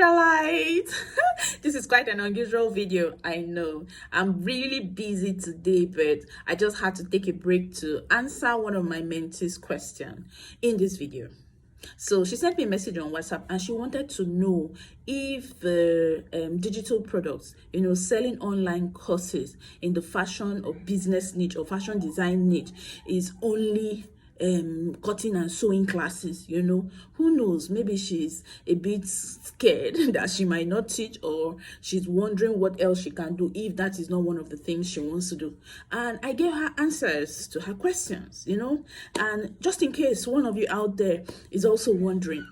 Pendrelight. This is quite an unusual video, I know. I'm really busy today, but I just had to take a break to answer one of my mentees' question in this video. So she sent me a message on WhatsApp and she wanted to know if the digital products, selling online courses in the fashion or business niche or fashion design niche is only cutting and sewing classes. Who knows, maybe she's a bit scared that she might not teach, or she's wondering what else she can do if that is not one of the things she wants to do. And I gave her answers to her questions, and just in case one of you out there is also wondering,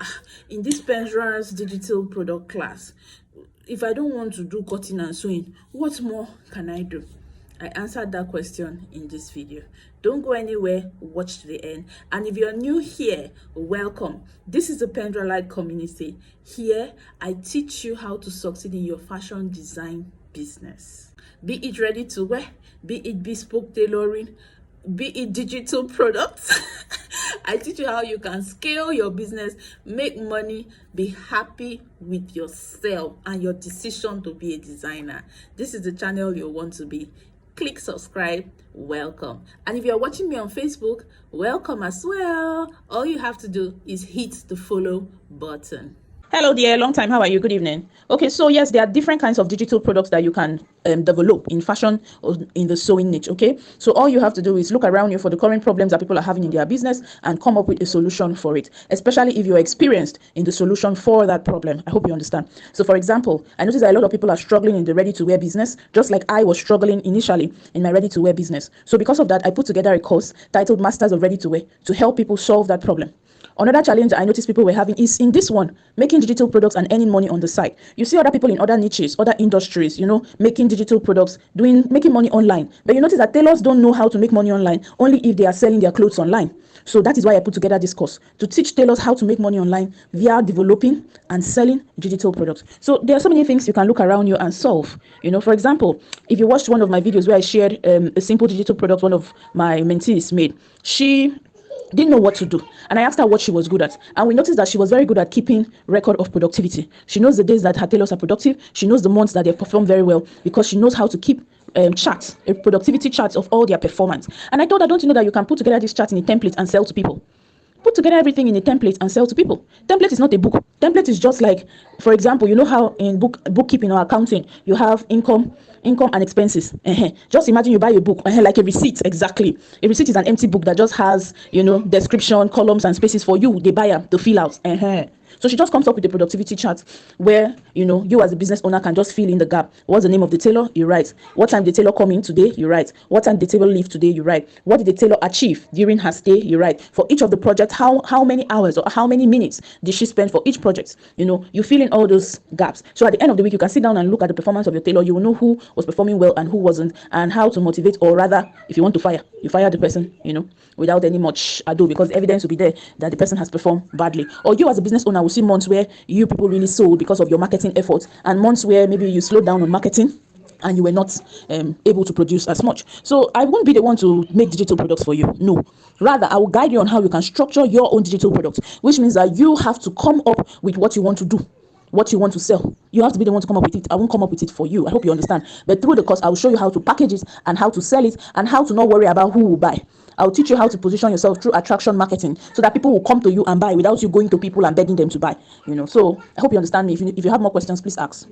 in this Pendra's digital product class, if I don't want to do cutting and sewing, what more can I do? I answered that question in this video. Don't go anywhere, watch to the end. And if you're new here, welcome. This is the Pendrelight community. Here, I teach you how to succeed in your fashion design business. Be it ready to wear, be it bespoke tailoring, be it digital products. I teach you how you can scale your business, make money, be happy with yourself and your decision to be a designer. This is the channel you want to be. Click subscribe, welcome. And if you're watching me on Facebook, welcome as well. All you have to do is hit the follow button. Hello dear, long time, how are you? Good evening. Okay, so yes, there are different kinds of digital products that you can develop in fashion or in the sewing niche. Okay, so all you have to do is look around you for the current problems that people are having in their business and come up with a solution for it, especially if you're experienced in the solution for that problem. I hope you understand. So for example, I noticed that a lot of people are struggling in the ready-to-wear business, just like I was struggling initially in my ready-to-wear business. So because of that, I put together a course titled Masters of Ready-to-Wear to help people solve that problem. Another challenge I noticed people were having is in this one, making digital products and earning money on the side. You see other people in other niches, other industries, making digital products, making money online. But you notice that tailors don't know how to make money online, only if they are selling their clothes online. So that is why I put together this course, to teach tailors how to make money online via developing and selling digital products. So there are so many things you can look around you and solve. For example, if you watched one of my videos where I shared a simple digital product one of my mentees made, she didn't know what to do, and I asked her what she was good at, and we noticed that she was very good at keeping record of productivity. She knows the days that her tailors are productive. She knows the months that they perform very well, because she knows how to keep charts, a productivity charts of all their performance. And I told her, don't you know that you can put together this chart in a template and sell to people? Put together everything in a template and sell to people. Template is not a book. Template is just like, for example, you know how in bookkeeping or accounting you have income and expenses. Just imagine you buy a book like a receipt. Exactly, a receipt is an empty book that just has description, columns and spaces for you, the buyer, to fill out. So she just comes up with a productivity chart where you as a business owner can just fill in the gap. What's the name of the tailor? You write. What time did the tailor come in today? You write. What time did the tailor leave today? You write. What did the tailor achieve during her stay? You write. For each of the projects, how many hours or how many minutes did she spend for each project? You fill in all those gaps. So at the end of the week, you can sit down and look at the performance of your tailor. You will know who was performing well and who wasn't, and how to motivate, or rather, if you want to fire, you fire the person, without any much ado, because evidence will be there that the person has performed badly. Or you as a business owner will see months where you people really sold because of your marketing efforts, and months where maybe you slowed down on marketing and you were not able to produce as much. So I won't be the one to make digital products for you. No. Rather, I will guide you on how you can structure your own digital products, which means that you have to come up with what you want to do, what you want to sell. You have to be the one to come up with it. I won't come up with it for you. I hope you understand. But through the course, I will show you how to package it and how to sell it and how to not worry about who will buy. I'll teach you how to position yourself through attraction marketing so that people will come to you and buy without you going to people and begging them to buy. So I hope you understand me. If you have more questions, please ask.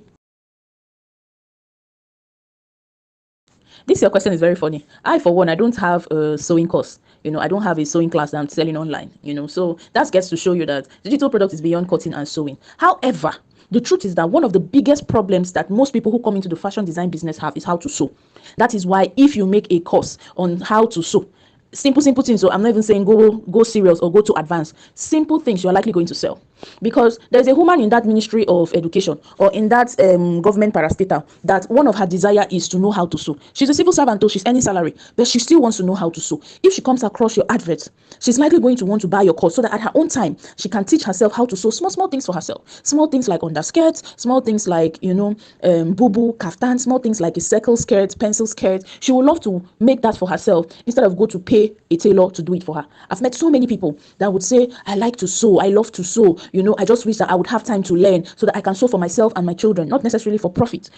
This your question is very funny. I, for one, I don't have a sewing course. I don't have a sewing class that I'm selling online. So that gets to show you that digital product is beyond cutting and sewing. However, the truth is that one of the biggest problems that most people who come into the fashion design business have is how to sew. That is why if you make a course on how to sew, simple things, so I'm not even saying go serious or go to advanced, simple things, you're likely going to sell. Because there's a woman in that Ministry of Education or in that government parastatal that one of her desire is to know how to sew. She's a civil servant, though she's earning salary, but she still wants to know how to sew. If she comes across your advert, she's likely going to want to buy your course so that at her own time she can teach herself how to sew small things for herself. Small things like underskirts, small things like boo kaftan, small things like a circle skirt, pencil skirt. She would love to make that for herself instead of go to pay pay a tailor to do it for her. I've met so many people that would say, I like to sew, I love to sew, I just wish that I would have time to learn so that I can sew for myself and my children, not necessarily for profit.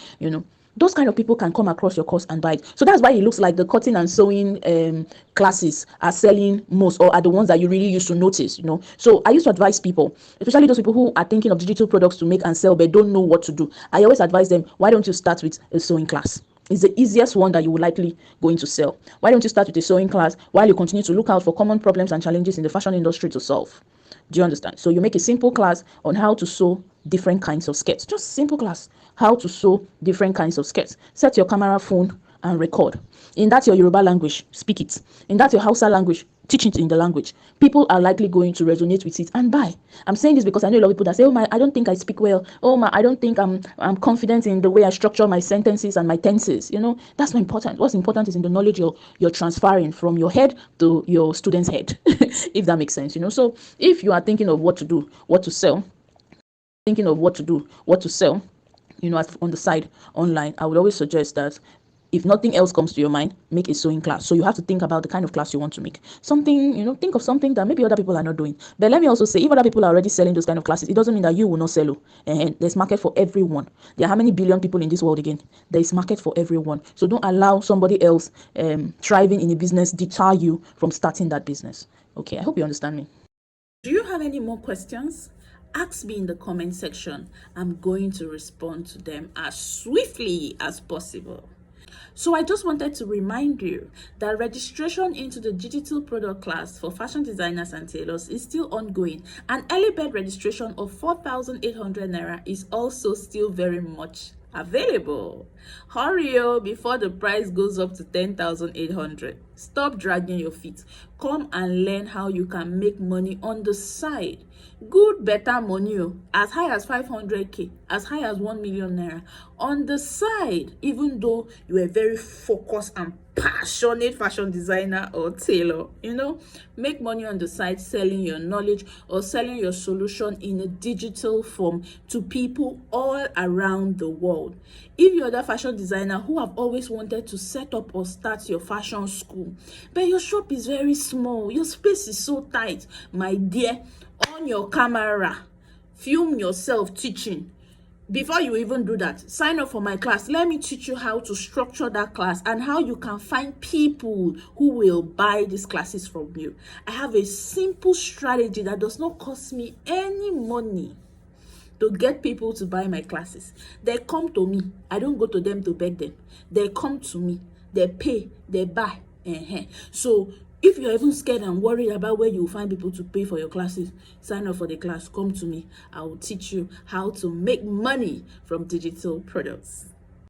Those kind of people can come across your course and buy it. So that's why it looks like the cutting and sewing classes are selling most, or are the ones that you really used to notice. So I used to advise people, especially those people who are thinking of digital products to make and sell but don't know what to do. I always advise them, why don't you start with a sewing class? It's the easiest one that you will likely going to sell. Why don't you start with a sewing class while you continue to look out for common problems and challenges in the fashion industry to solve? Do you understand? So you make a simple class on how to sew different kinds of skirts. Just simple class, how to sew different kinds of skirts. Set your camera phone and record. In that your Yoruba language, speak it. In that your Hausa language, teach it in the language. People are likely going to resonate with it and buy. I'm saying this because I know a lot of people that say, oh my, I don't think I speak well. Oh my, I don't think I'm confident in the way I structure my sentences and my tenses. That's not important. What's important is in the knowledge you're transferring from your head to your student's head, if that makes sense. So if you are thinking of what to do, what to sell, on the side online, I would always suggest that if nothing else comes to your mind, make a sewing class. So you have to think about the kind of class you want to make. Something, think of something that maybe other people are not doing. But let me also say, if other people are already selling those kind of classes, it doesn't mean that you will not sell. And there's market for everyone. There are how many billion people in this world again? There is market for everyone. So don't allow somebody else thriving in a business deter you from starting that business. Okay, I hope you understand me. Do you have any more questions? Ask me in the comment section. I'm going to respond to them as swiftly as possible. So I just wanted to remind you that registration into the digital product class for fashion designers and tailors is still ongoing, and early bird registration of 4,800 naira is also still very much available. Hurry before the price goes up to 10,800. Stop dragging your feet. Come and learn how you can make money on the side. Good better money as high as 500k, as high as 1 million naira on the side, even though you are very focused and passionate fashion designer or tailor. Make money on the side selling your knowledge or selling your solution in a digital form to people all around the world. If you're the fashion designer who have always wanted to set up or start your fashion school, but your shop is very small, your space is so tight, my dear, on your camera, film yourself teaching. Before you even do that, sign up for my class. Let me teach you how to structure that class and how you can find people who will buy these classes from you. I have a simple strategy that does not cost me any money to get people to buy my classes. They come to me. I don't go to them to beg them. They come to me. They pay. They buy. So if you're even scared and worried about where you find people to pay for your classes, sign up for the class. Come to me. I will teach you how to make money from digital products.